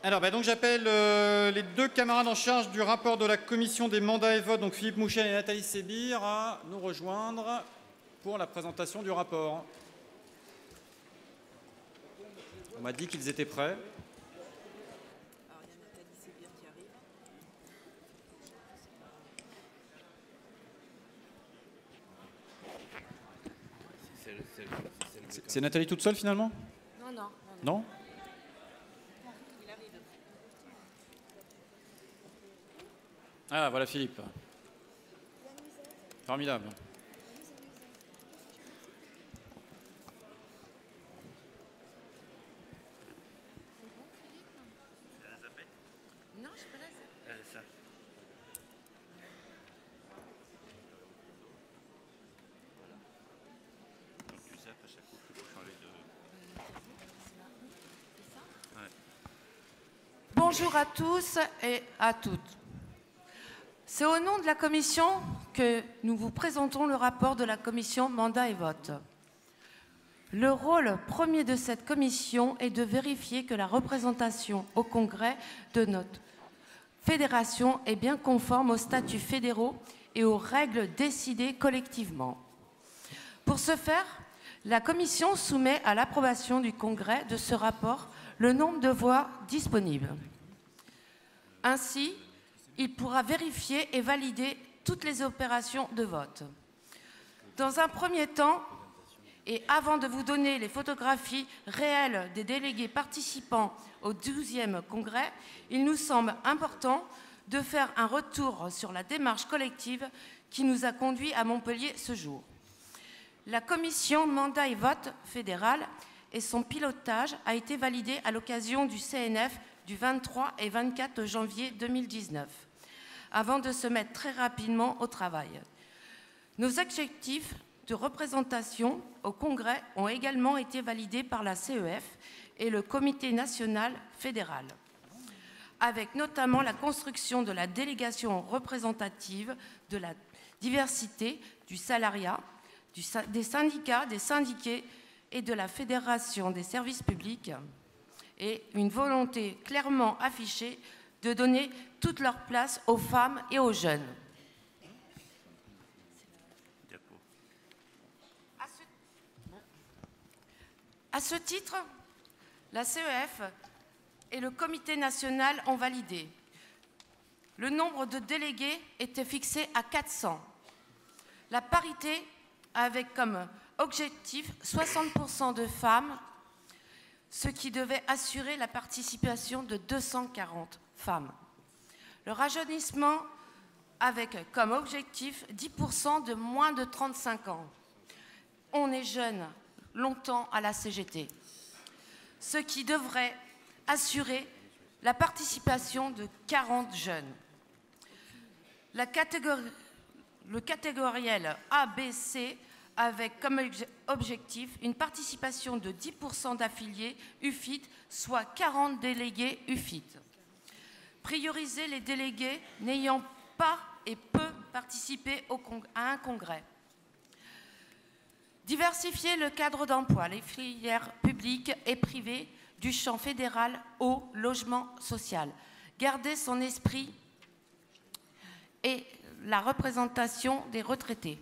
Alors, donc j'appelle les deux camarades en charge du rapport de la commission des mandats et votes, donc Philippe Mouchel et Nathalie Sébir, à nous rejoindre pour la présentation du rapport. On m'a dit qu'ils étaient prêts. Alors, il y a Nathalie Sébir qui arrive. C'est Nathalie toute seule finalement? Non. Non? Il arrive. Ah, voilà Philippe. Formidable. Non, je peux la zapper. Bonjour à tous et à toutes. C'est au nom de la Commission que nous vous présentons le rapport de la Commission Mandat et Vote. Le rôle premier de cette commission est de vérifier que la représentation au Congrès de notre fédération est bien conforme aux statuts fédéraux et aux règles décidées collectivement. Pour ce faire, la Commission soumet à l'approbation du Congrès de ce rapport le nombre de voix disponibles. Ainsi, il pourra vérifier et valider toutes les opérations de vote. Dans un premier temps, et avant de vous donner les photographies réelles des délégués participants au 12e congrès, il nous semble important de faire un retour sur la démarche collective qui nous a conduits à Montpellier ce jour. La commission mandat et vote fédérale et son pilotage a été validé à l'occasion du CNF du 23 et 24 janvier 2019, avant de se mettre très rapidement au travail. Nos objectifs de représentation au Congrès ont également été validés par la CEF et le Comité national fédéral, avec notamment la construction de la délégation représentative de la diversité, du salariat, des syndicats, des syndiqués et de la Fédération des services publics, et une volonté clairement affichée de donner toute leur place aux femmes et aux jeunes. À ce titre, la CEF et le Comité national ont validé. Le nombre de délégués était fixé à 400. La parité avec comme objectif 60% de femmes, ce qui devait assurer la participation de 240 femmes. Le rajeunissement avec comme objectif 10% de moins de 35 ans. On est jeune longtemps à la CGT, ce qui devrait assurer la participation de 40 jeunes. Le catégoriel ABC avec comme objectif une participation de 10% d'affiliés UFIT, soit 40 délégués UFIT. Prioriser les délégués n'ayant pas et peu participé à un congrès. Diversifier le cadre d'emploi, les filières publiques et privées du champ fédéral au logement social. Garder son esprit et la représentation des retraités.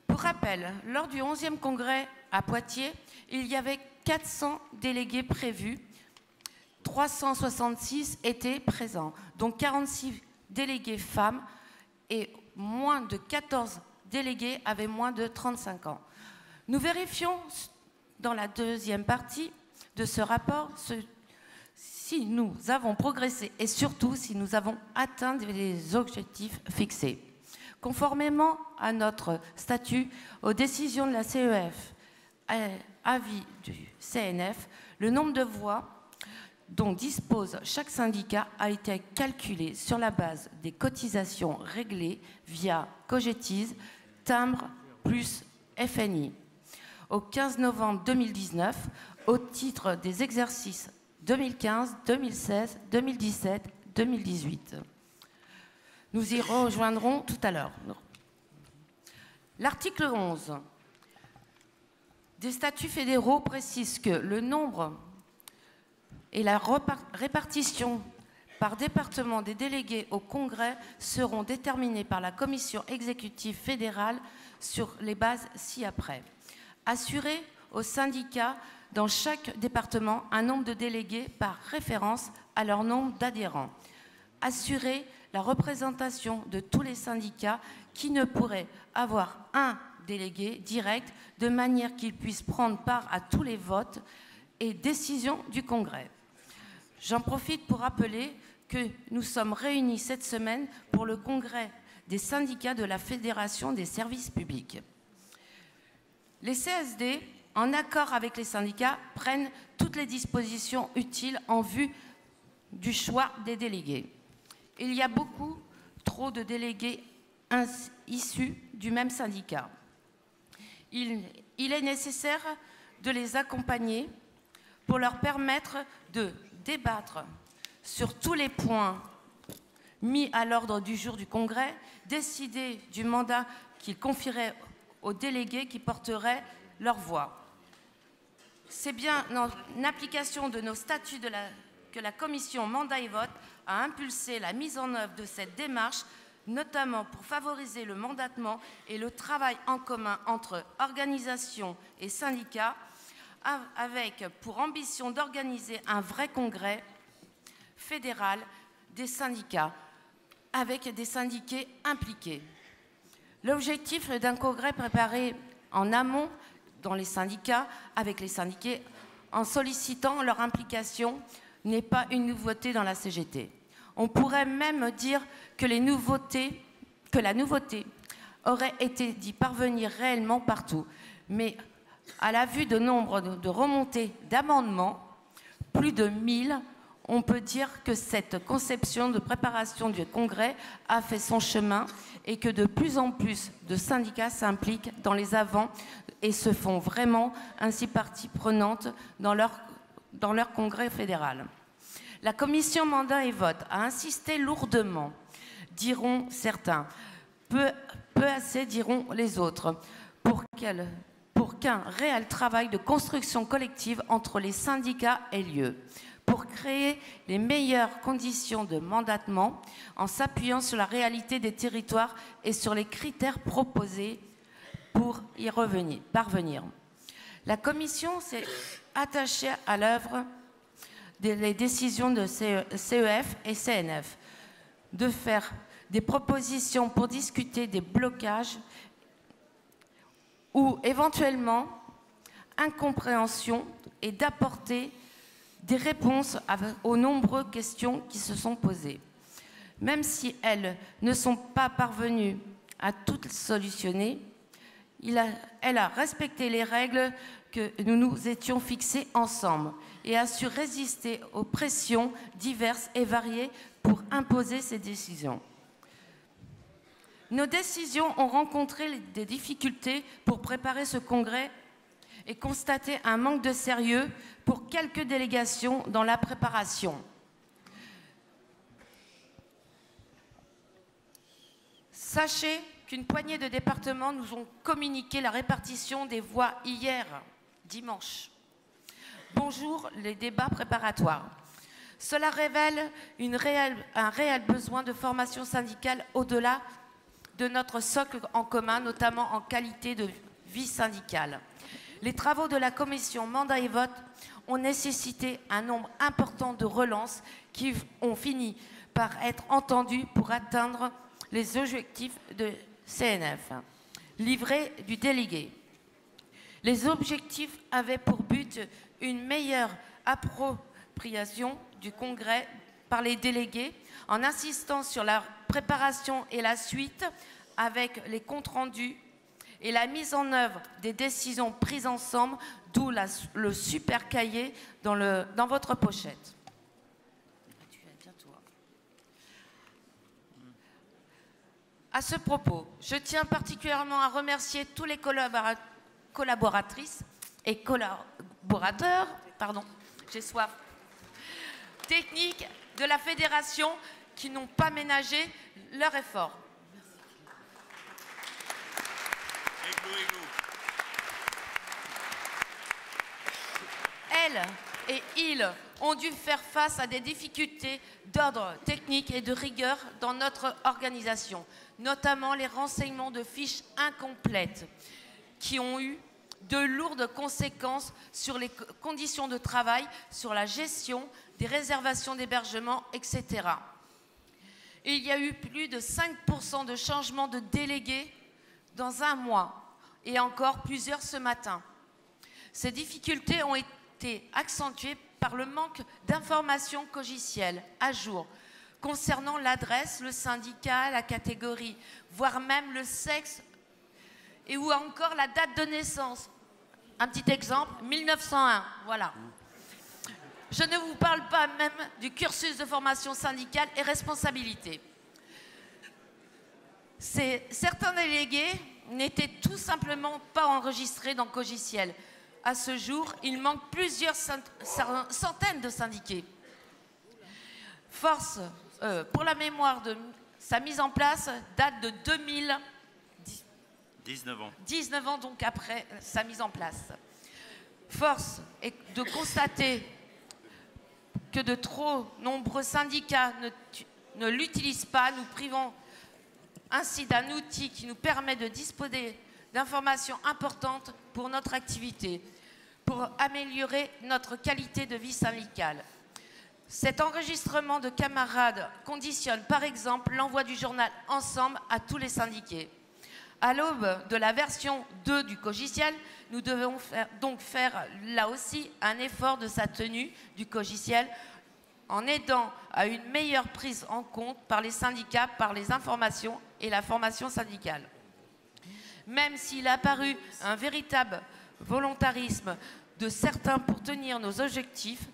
Pour rappel, lors du 11e congrès à Poitiers, il y avait 400 délégués prévus, 366 étaient présents, dont 46 délégués femmes et moins de 14 délégués avaient moins de 35 ans. Nous vérifions dans la deuxième partie de ce rapport si nous avons progressé et surtout si nous avons atteint les objectifs fixés. Conformément à notre statut, aux décisions de la CEF, avis du CNF, le nombre de voix dont dispose chaque syndicat a été calculé sur la base des cotisations réglées via Cogetise, timbre plus FNI. Au 15 novembre 2019, au titre des exercices 2015, 2016, 2017, 2018. Nous y rejoindrons tout à l'heure. L'article 11 des statuts fédéraux précise que le nombre et la répartition par département des délégués au Congrès seront déterminés par la Commission exécutive fédérale sur les bases ci-après. Assurer aux syndicats dans chaque département un nombre de délégués par référence à leur nombre d'adhérents. Assurer la représentation de tous les syndicats qui ne pourraient avoir un délégué direct de manière qu'ils puissent prendre part à tous les votes et décisions du Congrès. J'en profite pour rappeler que nous sommes réunis cette semaine pour le Congrès des syndicats de la Fédération des services publics. Les CSD, en accord avec les syndicats, prennent toutes les dispositions utiles en vue du choix des délégués. Il y a beaucoup trop de délégués issus du même syndicat. Il est nécessaire de les accompagner pour leur permettre de débattre sur tous les points mis à l'ordre du jour du Congrès, décider du mandat qu'ils confieraient aux délégués qui porteraient leur voix. C'est bien en application de nos statuts que la commission Mandat et Vote a impulsé la mise en œuvre de cette démarche, notamment pour favoriser le mandatement et le travail en commun entre organisations et syndicats, avec pour ambition d'organiser un vrai congrès fédéral des syndicats, avec des syndiqués impliqués. L'objectif d'un congrès préparé en amont dans les syndicats, avec les syndiqués, en sollicitant leur implication, n'est pas une nouveauté dans la CGT. On pourrait même dire que la nouveauté aurait été d'y parvenir réellement partout. Mais à la vue de nombre de remontées d'amendements, plus de 1000, on peut dire que cette conception de préparation du congrès a fait son chemin et que de plus en plus de syndicats s'impliquent dans les avants et se font vraiment ainsi partie prenante dans leur congrès fédéral. La commission Mandat et Vote a insisté lourdement, diront certains, peu assez diront les autres, pour qu'un réel travail de construction collective entre les syndicats ait lieu, pour créer les meilleures conditions de mandatement en s'appuyant sur la réalité des territoires et sur les critères proposés pour y parvenir. La commission s'est attachée à l'œuvre des décisions de CEF et CNF, de faire des propositions pour discuter des blocages ou éventuellement incompréhension et d'apporter des réponses aux nombreuses questions qui se sont posées. Même si elles ne sont pas parvenues à toutes solutionner, elle a respecté les règles que nous nous étions fixées ensemble et a su résister aux pressions diverses et variées pour imposer ses décisions. Nos décisions ont rencontré des difficultés pour préparer ce congrès et constaté un manque de sérieux pour quelques délégations dans la préparation. Sachez qu'une poignée de départements nous ont communiqué la répartition des voix hier, dimanche. Bonjour les débats préparatoires. Cela révèle un réel besoin de formation syndicale au-delà de notre socle en commun, notamment en qualité de vie syndicale. Les travaux de la commission Mandat et Vote ont nécessité un nombre important de relances qui ont fini par être entendues pour atteindre les objectifs de CNF, livrés du délégué. Les objectifs avaient pour but une meilleure appropriation du congrès par les délégués en insistant sur la préparation et la suite avec les comptes rendus et la mise en œuvre des décisions prises ensemble, d'où le super cahier dans votre pochette. À ce propos, je tiens particulièrement à remercier tous les collaboratrices et collaborateurs, j'ai soif, techniques de la fédération qui n'ont pas ménagé leur effort. Elles et ils ont dû faire face à des difficultés d'ordre technique et de rigueur dans notre organisation, notamment les renseignements de fiches incomplètes qui ont eu de lourdes conséquences sur les conditions de travail, sur la gestion des réservations d'hébergement, etc. Il y a eu plus de 5% de changements de délégués dans un mois et encore plusieurs ce matin. Ces difficultés ont été accentuées par le manque d'informations cogicielles à jour concernant l'adresse, le syndicat, la catégorie, voire même le sexe et ou encore la date de naissance. Un petit exemple, 1901, voilà. Je ne vous parle pas même du cursus de formation syndicale et responsabilité. Certains délégués n'étaient tout simplement pas enregistrés dans Cogiciel. À ce jour, il manque plusieurs centaines de syndiqués. Force, pour la mémoire de sa mise en place, date de 19 ans. 19 ans donc après sa mise en place. Force est de constater que de trop nombreux syndicats ne l'utilisent pas, nous privons ainsi d'un outil qui nous permet de disposer d'informations importantes pour notre activité, pour améliorer notre qualité de vie syndicale. Cet enregistrement de camarades conditionne par exemple l'envoi du journal Ensemble à tous les syndiqués. À l'aube de la version 2 du Cogiciel, nous devons donc faire là aussi un effort de sa tenue du Cogiciel en aidant à une meilleure prise en compte par les syndicats, par les informations et la formation syndicale. Même s'il a paru un véritable volontarisme de certains pour tenir nos objectifs,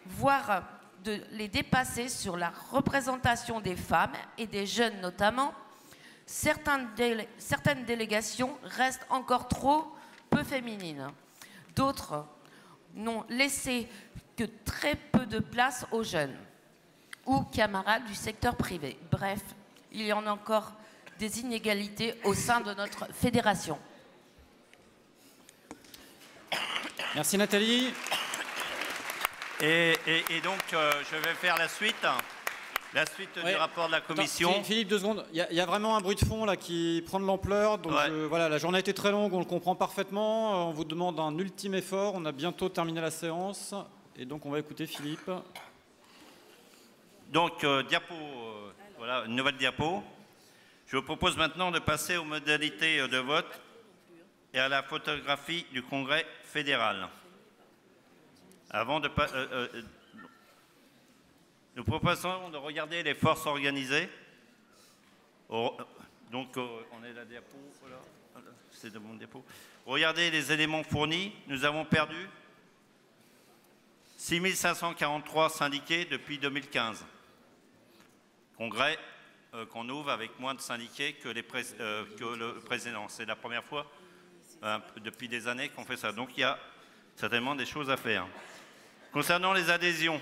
voire de les dépasser sur la représentation des femmes et des jeunes notamment, certaines délégations restent encore trop peu féminines. D'autres n'ont laissé que très peu de place aux jeunes ou camarades du secteur privé. Bref, il y en a encore des inégalités au sein de notre fédération. Merci Nathalie. Et donc, je vais faire la suite. La suite du rapport de la commission. Attends, Philippe, 2 secondes. Il y a vraiment un bruit de fond là qui prend de l'ampleur. Donc voilà, la journée a été très longue, on le comprend parfaitement. On vous demande un ultime effort. On a bientôt terminé la séance. Et donc on va écouter Philippe. Donc, voilà, une nouvelle diapo. Je vous propose maintenant de passer aux modalités de vote et à la photographie du Congrès fédéral. Avant de nous proposons de regarder les forces organisées. Donc, on est la diapo. Voilà. C'est de mon diapo. Regardez les éléments fournis. Nous avons perdu 6 543 syndiqués depuis 2015. Congrès qu'on ouvre avec moins de syndiqués que le précédent. C'est la première fois depuis des années qu'on fait ça. Donc, il y a certainement des choses à faire. Concernant les adhésions,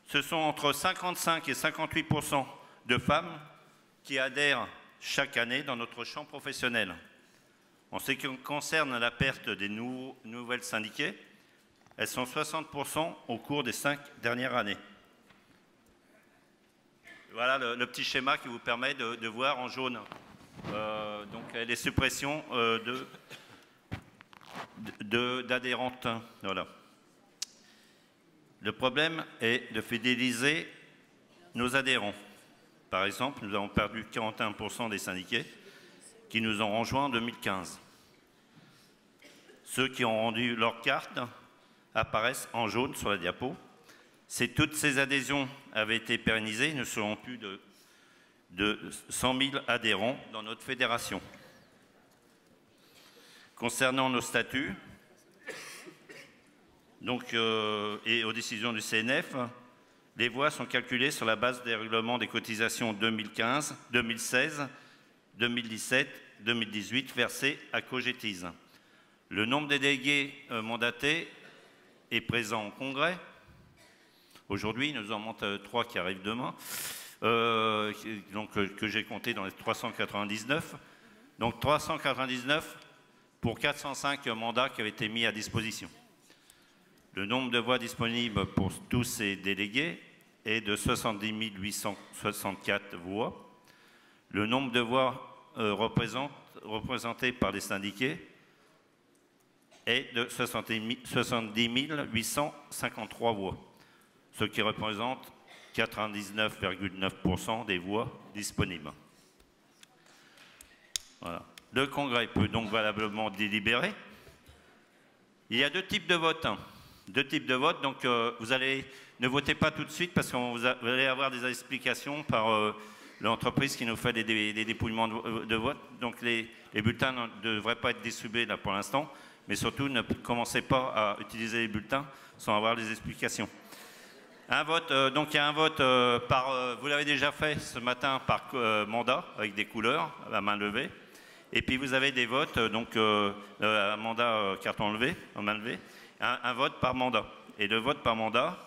ce sont entre 55 et 58% de femmes qui adhèrent chaque année dans notre champ professionnel. En ce qui concerne la perte des nouvelles syndiquées, elles sont 60% au cours des 5 dernières années. Voilà le petit schéma qui vous permet de voir en jaune donc les suppressions d'adhérentes. Voilà. Le problème est de fidéliser nos adhérents. Par exemple, nous avons perdu 41% des syndiqués qui nous ont rejoints en 2015. Ceux qui ont rendu leur carte apparaissent en jaune sur la diapo. Si toutes ces adhésions avaient été pérennisées, nous serons plus de 100 000 adhérents dans notre fédération. Concernant nos statuts, donc, et aux décisions du CNF, les voix sont calculées sur la base des règlements des cotisations 2015, 2016, 2017, 2018 versés à Cogetis. Le nombre des délégués mandatés est présent au Congrès. Aujourd'hui, nous en monte 3 qui arrivent demain, donc, que j'ai compté dans les 399. Donc 399 pour 405 mandats qui avaient été mis à disposition. Le nombre de voix disponibles pour tous ces délégués est de 70 864 voix. Le nombre de voix représentées par les syndiqués est de 70 853 voix, ce qui représente 99,9% des voix disponibles. Voilà. Le Congrès peut donc valablement délibérer. Il y a deux types de votes. Deux types de votes, donc ne votez pas tout de suite parce que vous allez avoir des explications par l'entreprise qui nous fait des dépouillements de vote. Donc les bulletins ne devraient pas être distribués là pour l'instant, mais surtout ne commencez pas à utiliser les bulletins sans avoir les explications. Un vote, donc il y a un vote vous l'avez déjà fait ce matin par mandat avec des couleurs à main levée. Et puis vous avez des votes, donc un mandat carton levé, en main levée, un vote par mandat. Et le vote par mandat,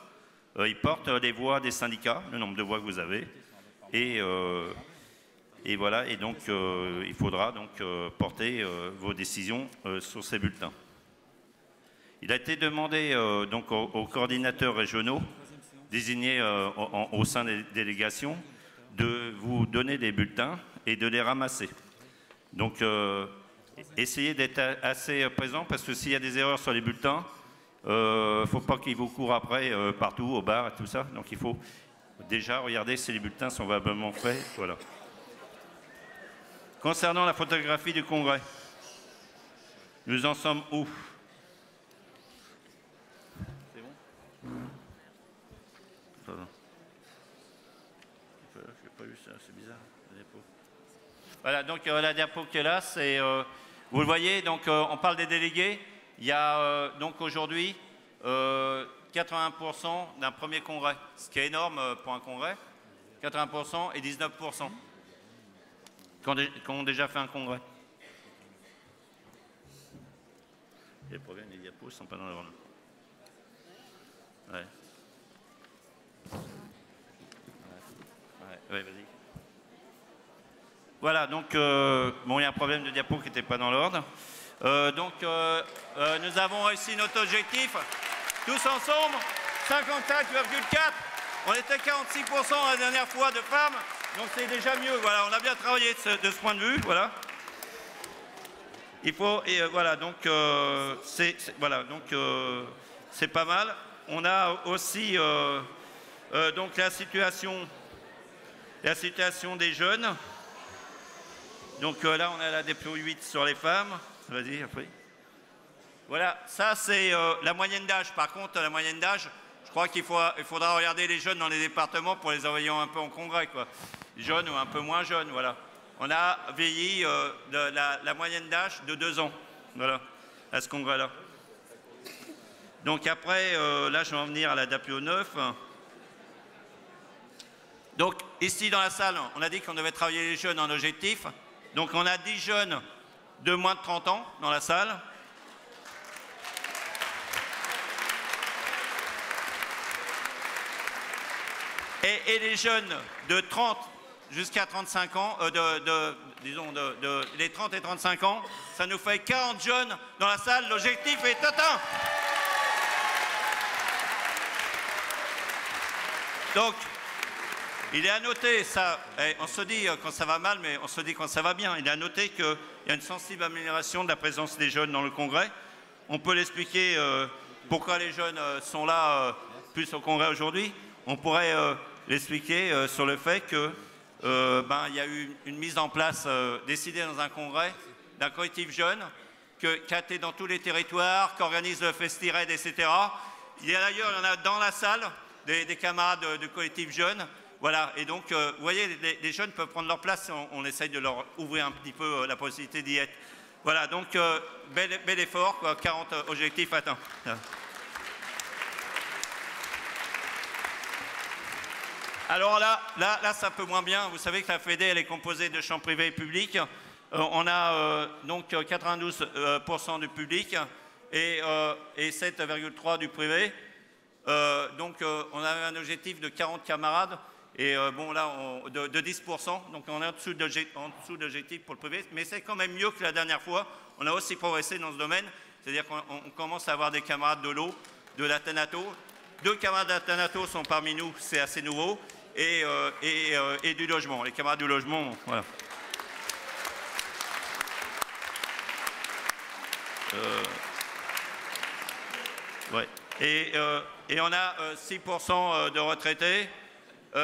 il porte les voix des syndicats, le nombre de voix que vous avez. Et voilà, et donc il faudra donc porter vos décisions sur ces bulletins. Il a été demandé donc aux coordinateurs régionaux désignés au sein des délégations de vous donner des bulletins et de les ramasser. Donc, essayez d'être assez présent parce que s'il y a des erreurs sur les bulletins, il ne faut pas qu'ils vous courent après partout, au bar et tout ça. Donc, il faut déjà regarder si les bulletins sont valablement faits. Voilà. Concernant la photographie du Congrès, nous en sommes où? C'est bon? J'ai pas vu ça, c'est bizarre. Voilà, donc la diapo qui est là, c'est, vous le voyez, donc on parle des délégués. Il y a donc aujourd'hui 80% d'un premier congrès, ce qui est énorme pour un congrès, 80% et 19% qui ont déjà fait un congrès. Les problèmes des diapos ne sont pas dans l'ordre. Ouais. Ouais, vas-y. Voilà, donc, bon, il y a un problème de diapo qui n'était pas dans l'ordre. Nous avons réussi notre objectif. Tous ensemble, 54,4. On était 46% la dernière fois de femmes, donc c'est déjà mieux. Voilà, on a bien travaillé de ce point de vue. Voilà. Il faut, et voilà, donc, c'est pas mal. On a aussi donc la situation des jeunes. Donc là, on a la dépôt 8 sur les femmes. Vas-y, après. Voilà, ça c'est la moyenne d'âge. Par contre, la moyenne d'âge, je crois qu'il faudra regarder les jeunes dans les départements pour les envoyer un peu en congrès, quoi. Jeunes ou un peu moins jeunes, voilà. On a vieilli la moyenne d'âge de 2 ans, voilà, à ce congrès-là. Donc après, là, je vais en venir à la DAPO 9. Donc ici dans la salle, on a dit qu'on devait travailler les jeunes en objectif. Donc on a 10 jeunes de moins de 30 ans dans la salle. Et les jeunes de 30 jusqu'à 35 ans, les 30 et 35 ans, ça nous fait 40 jeunes dans la salle. L'objectif est atteint. Donc, il est à noter, ça, on se dit quand ça va mal, mais on se dit quand ça va bien. Il est à noter qu'il y a une sensible amélioration de la présence des jeunes dans le Congrès. On peut l'expliquer pourquoi les jeunes sont là plus au Congrès aujourd'hui. On pourrait l'expliquer sur le fait que il y a eu une mise en place décidée dans un Congrès d'un collectif jeune qui a été dans tous les territoires, qui organise le Festi-Raid, etc. Il y a d'ailleurs, il y en a dans la salle des camarades de collectif jeunes. Voilà, et donc, vous voyez, les jeunes peuvent prendre leur place, on essaye de leur ouvrir un petit peu la possibilité d'y être. Voilà, donc, bel effort, quoi, 40 objectifs atteints. Alors là, c'est un peu moins bien. Vous savez que la FEDE, elle est composée de champs privés et publics. On a donc 92% du public et 7,3% du privé. Donc, on avait un objectif de 40 camarades. Et bon, là, de 10%, donc on est en dessous de l'objectif pour le privé, mais c'est quand même mieux que la dernière fois. On a aussi progressé dans ce domaine, c'est-à-dire qu'on commence à avoir des camarades de l'eau de l'Atenato. 2 camarades d'Atenato sont parmi nous, c'est assez nouveau, et du logement. Les camarades du logement, voilà. Ouais. Et on a 6% de retraités.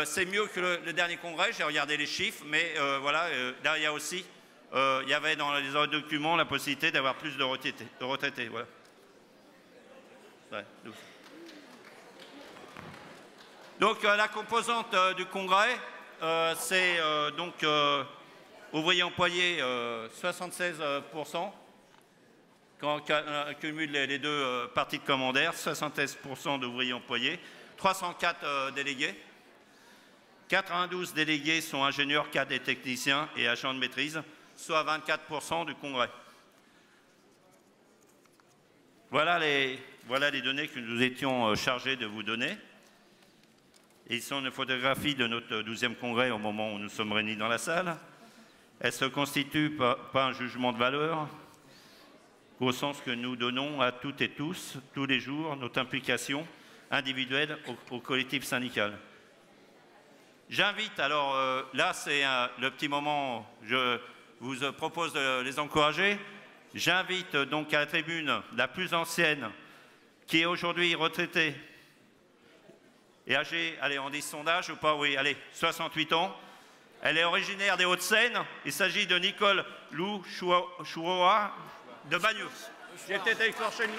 C'est mieux que le dernier congrès, j'ai regardé les chiffres, mais voilà, là il y a aussi, il y avait dans les autres documents la possibilité d'avoir plus de retraités. Voilà. Ouais, donc la composante du congrès, c'est donc ouvriers employés 76%. Quand on cumule les deux parties de commandaires, 76% d'ouvriers employés, 304 délégués. 92 délégués sont ingénieurs, cadres et techniciens et agents de maîtrise, soit 24% du congrès. Voilà les données que nous étions chargés de vous donner. Ils sont une photographie de notre 12e congrès au moment où nous sommes réunis dans la salle. Elle se constitue pas un jugement de valeur, au sens que nous donnons à toutes et tous, tous les jours, notre implication individuelle au collectif syndical. J'invite, alors là c'est le petit moment, je vous propose de les encourager. J'invite donc à la tribune la plus ancienne, qui est aujourd'hui retraitée et âgée, allez on dit sondage ou pas, oui, allez, 68 ans. Elle est originaire des Hauts-de-Seine, il s'agit de Nicole Lou Chouroa de Bagneux. J'ai peut-être écorché le nom.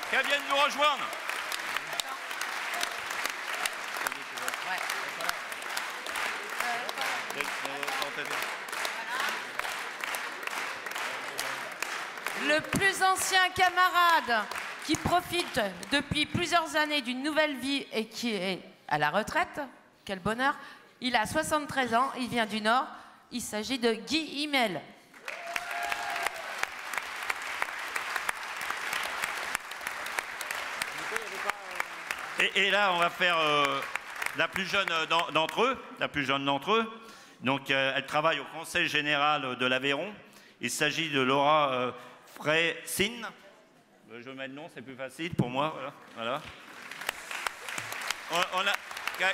Qu'elle vienne nous rejoindre. Le plus ancien camarade qui profite depuis plusieurs années d'une nouvelle vie et qui est à la retraite, quel bonheur, il a 73 ans, il vient du Nord, il s'agit de Guy Himmel. Et là, on va faire la plus jeune d'entre eux. Donc, elle travaille au Conseil général de l'Aveyron. Il s'agit de Laura Freysin. Je mets le nom, c'est plus facile pour moi. Voilà.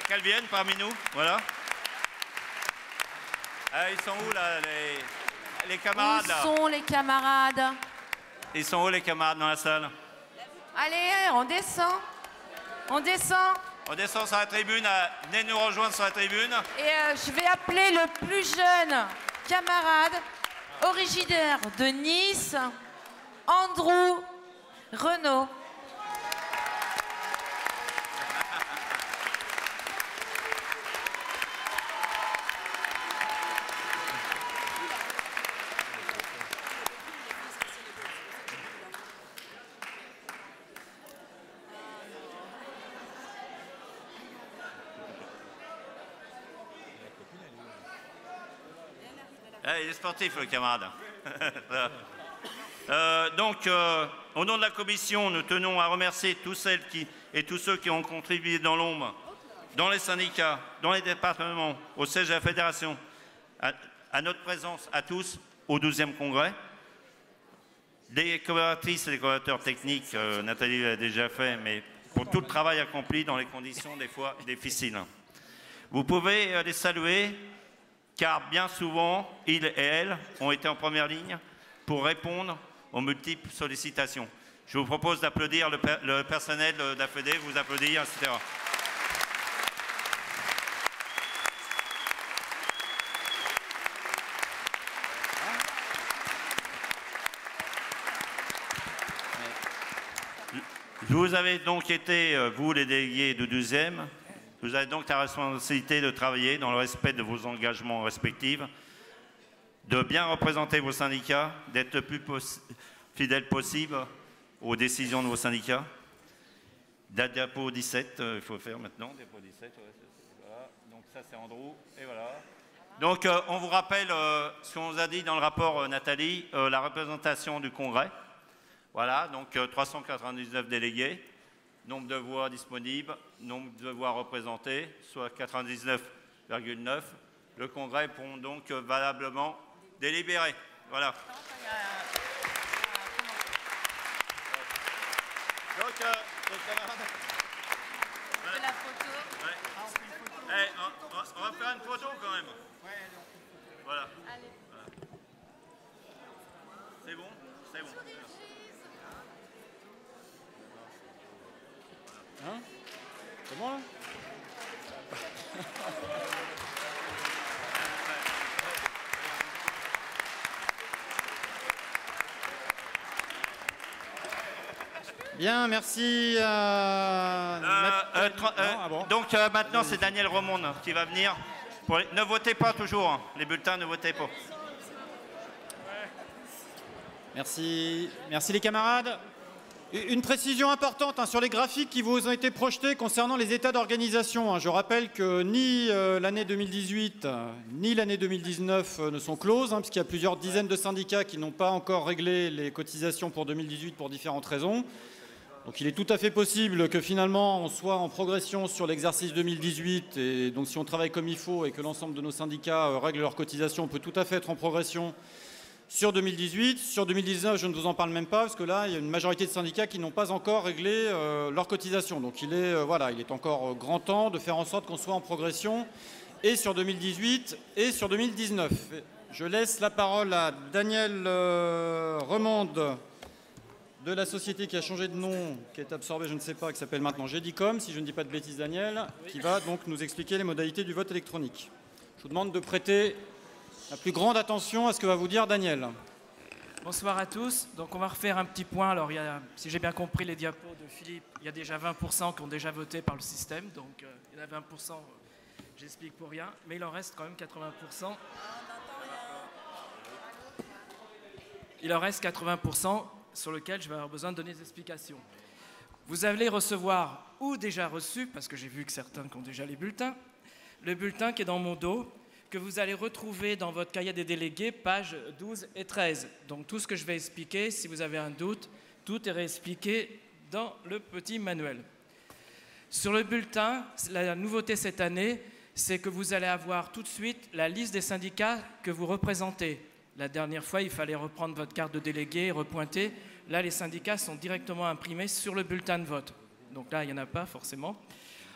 Qu'elle vienne parmi nous. Voilà. Ils sont où, là, les camarades? Où sont les camarades? Ils sont où, les camarades, dans la salle? Allez, on descend. On descend. On descend sur la tribune. Venez nous rejoindre sur la tribune. Et je vais appeler le plus jeune camarade, originaire de Nice, Andrew Renaud. Il est sportif, le camarade. Donc, au nom de la commission, nous tenons à remercier tous celles et tous ceux qui ont contribué dans l'ombre, dans les syndicats, dans les départements, au siège de la fédération, à notre présence à tous au 12e congrès. Les collaboratrices et les collaborateurs techniques, Nathalie l'a déjà fait, mais pour tout le travail accompli dans les conditions des fois difficiles. Vous pouvez les saluer, car bien souvent, ils et elles ont été en première ligne pour répondre aux multiples sollicitations. Je vous propose d'applaudir le personnel de la Fédé, vous applaudir, etc. Vous avez donc été, vous les délégués du 12e, vous avez donc la responsabilité de travailler dans le respect de vos engagements respectifs, de bien représenter vos syndicats, d'être le plus fidèle possible aux décisions de vos syndicats. Date dépôt 17, il faut faire maintenant, dépôt 17, voilà. Donc ça c'est Andrew, et voilà. Donc on vous rappelle ce qu'on vous a dit dans le rapport Nathalie, la représentation du congrès. Voilà, donc 399 délégués, nombre de voix disponibles, nombre de voix représentées, soit 99,9. Le congrès pourra donc valablement délibérer. Voilà. Donc, les camarades... C'est la photo. Ouais. On va faire une photo quand même. Voilà. Allez. Voilà. C'est bon? C'est bon. Hein? C'est bon là? Bien, merci. Donc maintenant, c'est Daniel Remonde qui va venir. Ne votez pas toujours, hein. Les bulletins, ne votez pas. Merci. Merci les camarades. Une précision importante hein, sur les graphiques qui vous ont été projetés concernant les états d'organisation. Hein. Je rappelle que ni l'année 2018 ni l'année 2019 ne sont closes, hein, puisqu'il y a plusieurs dizaines de syndicats qui n'ont pas encore réglé les cotisations pour 2018 pour différentes raisons. Donc il est tout à fait possible que finalement on soit en progression sur l'exercice 2018 et donc si on travaille comme il faut et que l'ensemble de nos syndicats règlent leurs cotisations, on peut tout à fait être en progression sur 2018. Sur 2019, je ne vous en parle même pas parce que là, il y a une majorité de syndicats qui n'ont pas encore réglé leurs cotisations. Donc il est encore grand temps de faire en sorte qu'on soit en progression et sur 2018 et sur 2019. Je laisse la parole à Daniel Remonde, de la société qui a changé de nom, qui est absorbée, je ne sais pas, qui s'appelle maintenant Gedicom, si je ne dis pas de bêtises, Daniel, qui va donc nous expliquer les modalités du vote électronique. Je vous demande de prêter la plus grande attention à ce que va vous dire Daniel. Bonsoir à tous. Donc on va refaire un petit point. Alors, si j'ai bien compris les diapos de Philippe, il y a déjà 20% qui ont déjà voté par le système. Donc il y en a 20%, j'explique pour rien, mais il en reste quand même 80%. Il en reste 80%. Sur lequel je vais avoir besoin de donner des explications. Vous allez recevoir, ou déjà reçu, parce que j'ai vu que certains qui ont déjà les bulletins, le bulletin qui est dans mon dos, que vous allez retrouver dans votre cahier des délégués, pages 12 et 13. Donc tout ce que je vais expliquer, si vous avez un doute, tout est réexpliqué dans le petit manuel. Sur le bulletin, la nouveauté cette année, c'est que vous allez avoir tout de suite la liste des syndicats que vous représentez. La dernière fois, il fallait reprendre votre carte de délégué et repointer. Là, les syndicats sont directement imprimés sur le bulletin de vote. Donc là, il n'y en a pas forcément.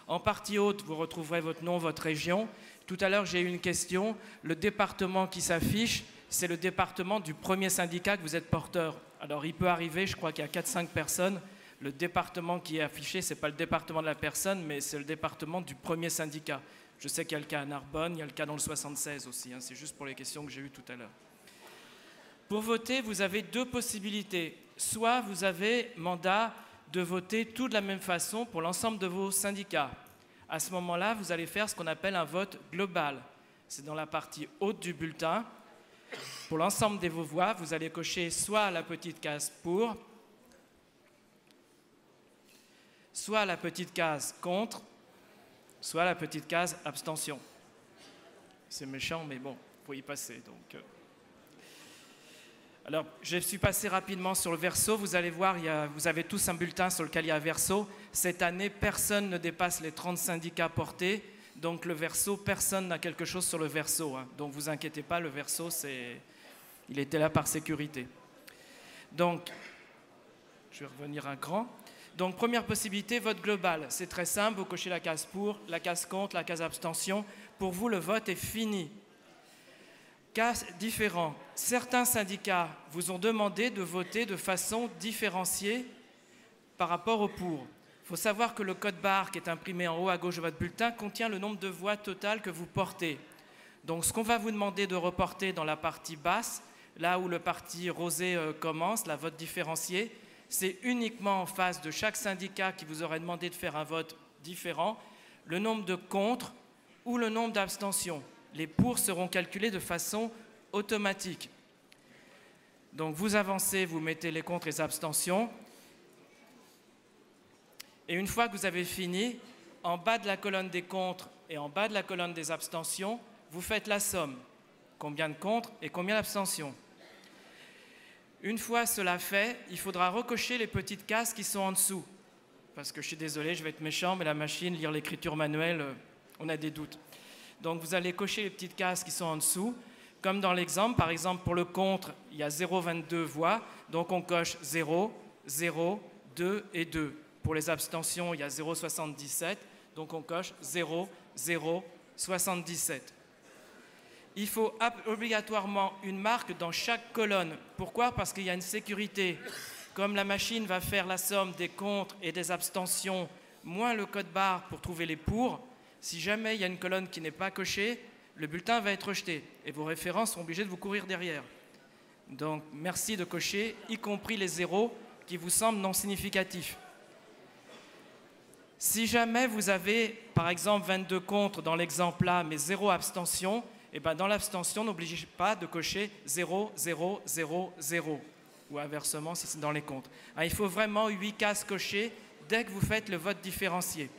En partie haute, vous retrouverez votre nom, votre région. Tout à l'heure, j'ai eu une question. Le département qui s'affiche, c'est le département du premier syndicat que vous êtes porteur. Alors, il peut arriver, je crois qu'il y a 4-5 personnes. Le département qui est affiché, ce n'est pas le département de la personne, mais c'est le département du premier syndicat. Je sais qu'il y a le cas à Narbonne, il y a le cas dans le 76 aussi. Hein. C'est juste pour les questions que j'ai eues tout à l'heure. Pour voter, vous avez deux possibilités. Soit vous avez mandat de voter tout de la même façon pour l'ensemble de vos syndicats. À ce moment-là, vous allez faire ce qu'on appelle un vote global. C'est dans la partie haute du bulletin. Pour l'ensemble de vos voix, vous allez cocher soit la petite case pour, soit la petite case contre, soit la petite case abstention. C'est méchant, mais bon, il faut y passer. Donc, alors, je suis passé rapidement sur le verso. Vous allez voir, vous avez tous un bulletin sur lequel il y a un verso. Cette année, personne ne dépasse les 30 syndicats portés. Donc, le verso, personne n'a quelque chose sur le verso. Hein. Donc, vous inquiétez pas, le verso, il était là par sécurité. Donc, je vais revenir un cran. Donc, première possibilité, vote global. C'est très simple, vous cochez la case pour, la case contre, la case abstention. Pour vous, le vote est fini. Cas différents. Certains syndicats vous ont demandé de voter de façon différenciée par rapport au pour. Il faut savoir que le code barre qui est imprimé en haut à gauche de votre bulletin contient le nombre de voix totales que vous portez. Donc ce qu'on va vous demander de reporter dans la partie basse, là où le parti rosé commence, la vote différenciée, c'est uniquement en face de chaque syndicat qui vous aurait demandé de faire un vote différent, le nombre de contre ou le nombre d'abstentions. Les pour seront calculés de façon automatique. Donc vous avancez, vous mettez les contre et les abstentions. Et une fois que vous avez fini, en bas de la colonne des contre et en bas de la colonne des abstentions, vous faites la somme. Combien de contre et combien d'abstentions. Une fois cela fait, il faudra recocher les petites cases qui sont en dessous. Parce que je suis désolé, je vais être méchant, mais la machine, lire l'écriture manuelle, on a des doutes. Donc vous allez cocher les petites cases qui sont en dessous. Comme dans l'exemple, par exemple pour le contre, il y a 0,22 voix. Donc on coche 0, 0, 2 et 2. Pour les abstentions, il y a 0,77. Donc on coche 0, 0, 77. Il faut obligatoirement une marque dans chaque colonne. Pourquoi? Parce qu'il y a une sécurité. Comme la machine va faire la somme des contre et des abstentions, moins le code barre pour trouver les pour, si jamais il y a une colonne qui n'est pas cochée, le bulletin va être rejeté et vos référents sont obligés de vous courir derrière. Donc merci de cocher, y compris les zéros qui vous semblent non significatifs. Si jamais vous avez, par exemple, 22 contre dans l'exemple là, mais 0 abstention, et bien dans l'abstention, n'obligez pas de cocher 0, 0, 0, 0. Ou inversement, si c'est dans les comptes. Alors, il faut vraiment 8 cases cochées dès que vous faites le vote différencié.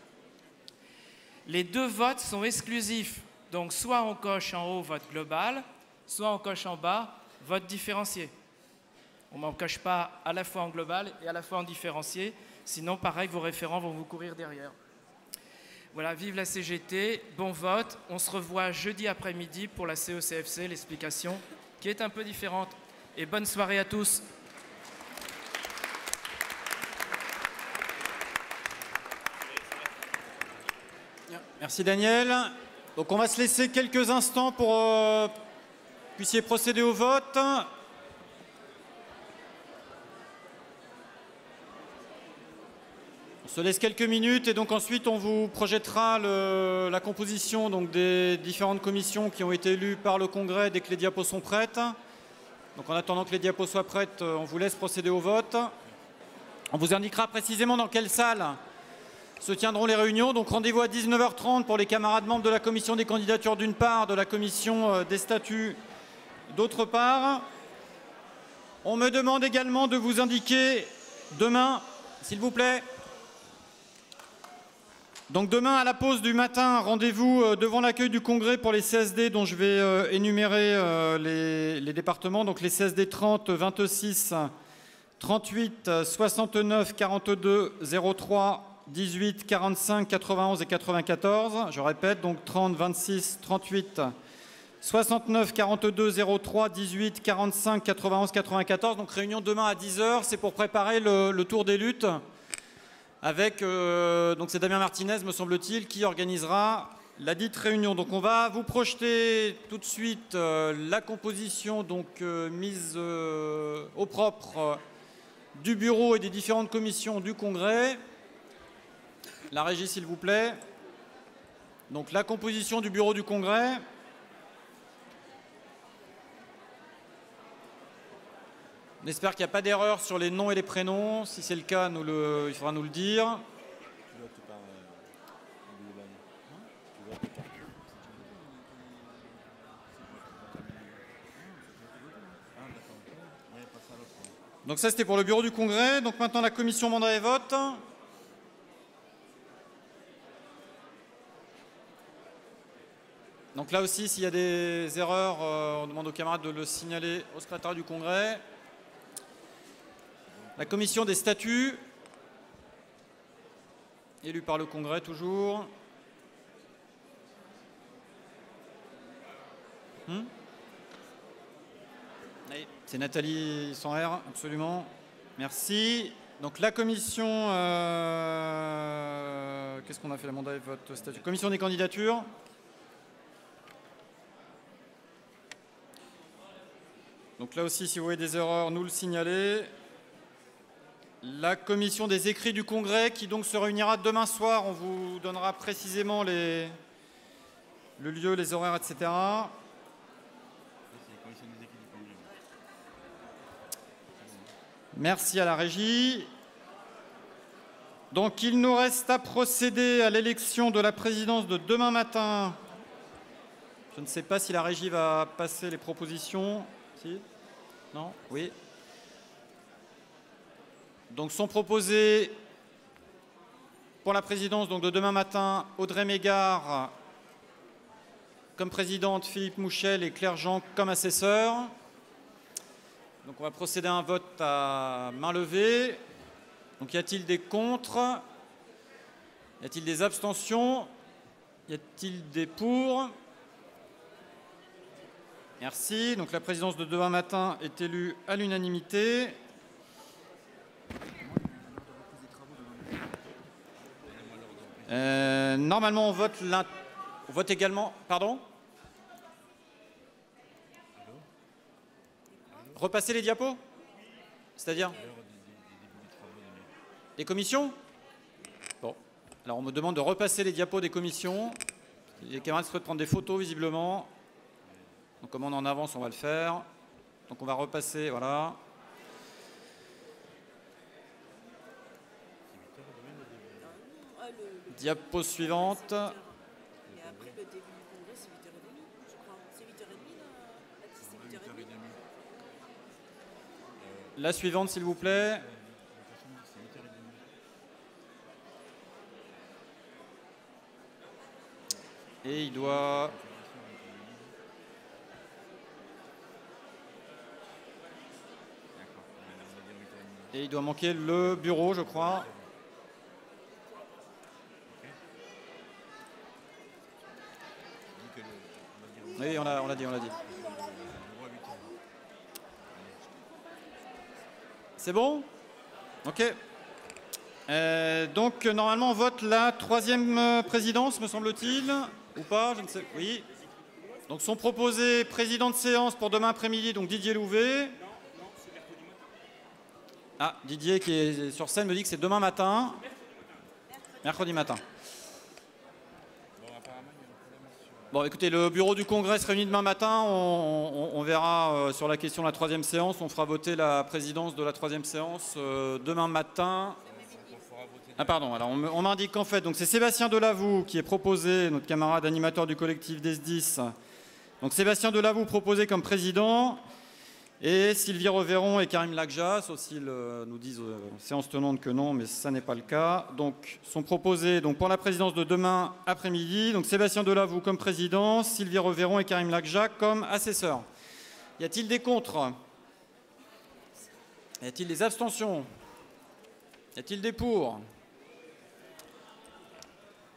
Les deux votes sont exclusifs. Donc, soit on coche en haut vote global, soit on coche en bas vote différencié. On n'en coche pas à la fois en global et à la fois en différencié. Sinon, pareil, vos référents vont vous courir derrière. Voilà, vive la CGT, bon vote. On se revoit jeudi après-midi pour la CECFC, l'explication qui est un peu différente. Et bonne soirée à tous. Merci Daniel. Donc on va se laisser quelques instants pour que vous puissiez procéder au vote. On se laisse quelques minutes et donc ensuite on vous projettera la composition donc, des différentes commissions qui ont été élues par le Congrès dès que les diapos sont prêtes. Donc en attendant que les diapos soient prêtes, on vous laisse procéder au vote. On vous indiquera précisément dans quelle salle se tiendront les réunions. Donc rendez-vous à 19h30 pour les camarades membres de la commission des candidatures d'une part, de la commission des statuts d'autre part. On me demande également de vous indiquer demain, s'il vous plaît. Donc demain à la pause du matin, rendez-vous devant l'accueil du Congrès pour les CSD dont je vais énumérer les départements. Donc les CSD 30, 26, 38, 69, 42, 03, 18, 45, 91 et 94. Je répète, donc 30, 26, 38, 69, 42, 03, 18, 45, 91, 94. Donc réunion demain à 10h. C'est pour préparer le tour des luttes. Avec, donc c'est Damien Martinez, me semble-t-il, qui organisera la dite réunion. Donc on va vous projeter tout de suite la composition donc, mise au propre du bureau et des différentes commissions du Congrès. La régie, s'il vous plaît. Donc la composition du bureau du Congrès. On espère qu'il n'y a pas d'erreur sur les noms et les prénoms. Si c'est le cas, il faudra nous le dire. Donc ça, c'était pour le bureau du Congrès. Donc maintenant, la commission mandat et vote. Donc là aussi, s'il y a des erreurs, on demande aux camarades de le signaler au secrétaire du Congrès. La commission des statuts, élue par le Congrès toujours. C'est Nathalie sans R, absolument. Merci. Donc la commission, qu'est-ce qu'on a fait, la mandat et vote statut? Commission des candidatures. Donc là aussi, si vous voyez des erreurs, nous le signalez. La commission des écrits du Congrès qui donc se réunira demain soir. On vous donnera précisément le lieu, les horaires, etc. Merci à la régie. Donc il nous reste à procéder à l'élection de la présidence de demain matin. Je ne sais pas si la régie va passer les propositions. Si? Non? Oui. Donc sont proposés pour la présidence donc, de demain matin Audrey Mégard comme présidente, Philippe Mouchel et Claire Jean comme assesseurs. Donc on va procéder à un vote à main levée. Donc y a-t-il des contre? Y a-t-il des abstentions? Y a-t-il des pour? Merci. Donc la présidence de demain matin est élue à l'unanimité. Normalement, on vote également... Pardon? Repasser les diapos? C'est-à-dire? Des commissions? Bon. Alors, on me demande de repasser les diapos des commissions. Les camarades souhaitent prendre des photos, visiblement. Donc, comme on en avance, on va le faire. Donc, on va repasser, voilà. Diapo suivante. Et après, le début du congrès, c'est 8h30, je crois. C'est 8h30, Baptiste, c'est 8h30. La suivante, s'il vous plaît. Et il doit... Et il doit manquer le bureau, je crois. Oui, on l'a dit. C'est bon? Ok. Donc, normalement, on vote la 3e présidence, me semble-t-il. Ou pas? Je ne sais. Oui. Donc, sont proposés président de séance pour demain après-midi, donc Didier Louvet. Ah, Didier qui est sur scène me dit que c'est demain matin. Mercredi matin. Bon, écoutez, le bureau du Congrès se réunit demain matin. On verra sur la question de la 3e séance. On fera voter la présidence de la 3e séance demain matin. Ah pardon, alors on m'indique qu'en fait, donc c'est Sébastien Delavou qui est proposé, notre camarade animateur du collectif des SDIS. Donc Sébastien Delavou proposé comme président. Et Sylvie Reveron et Karim Lakja, sauf s'ils nous disent séance tenante que non, mais ça n'est pas le cas. Donc, sont proposés donc, pour la présidence de demain après-midi. Donc, Sébastien Delavou comme président, Sylvie Reveron et Karim Lakja comme assesseurs. Y a-t-il des contre? Y a-t-il des abstentions? Y a-t-il des pour?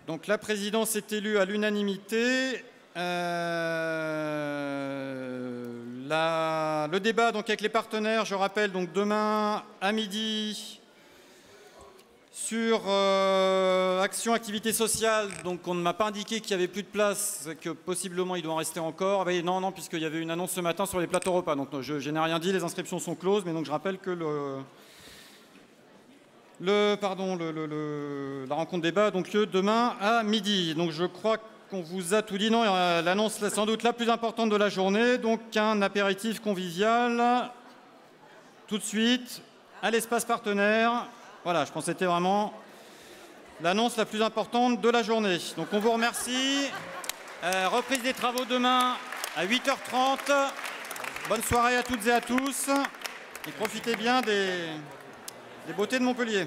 Donc, la présidence est élue à l'unanimité. Le débat donc, avec les partenaires, je rappelle, donc demain à midi sur action, activité sociale. Donc on ne m'a pas indiqué qu'il n'y avait plus de place, que possiblement il doit en rester encore. Ah, non, puisqu'il y avait une annonce ce matin sur les plateaux repas. Donc je n'ai rien dit, les inscriptions sont closes, mais donc je rappelle que la rencontre débat a donc lieu demain à midi. Donc je crois qu'on vous a tout dit. Non, l'annonce sans doute la plus importante de la journée, donc un apéritif convivial tout de suite à l'espace partenaire. Voilà, je pense que c'était vraiment l'annonce la plus importante de la journée. Donc on vous remercie. Reprise des travaux demain à 8h30. Bonne soirée à toutes et à tous. Et profitez bien des beautés de Montpellier.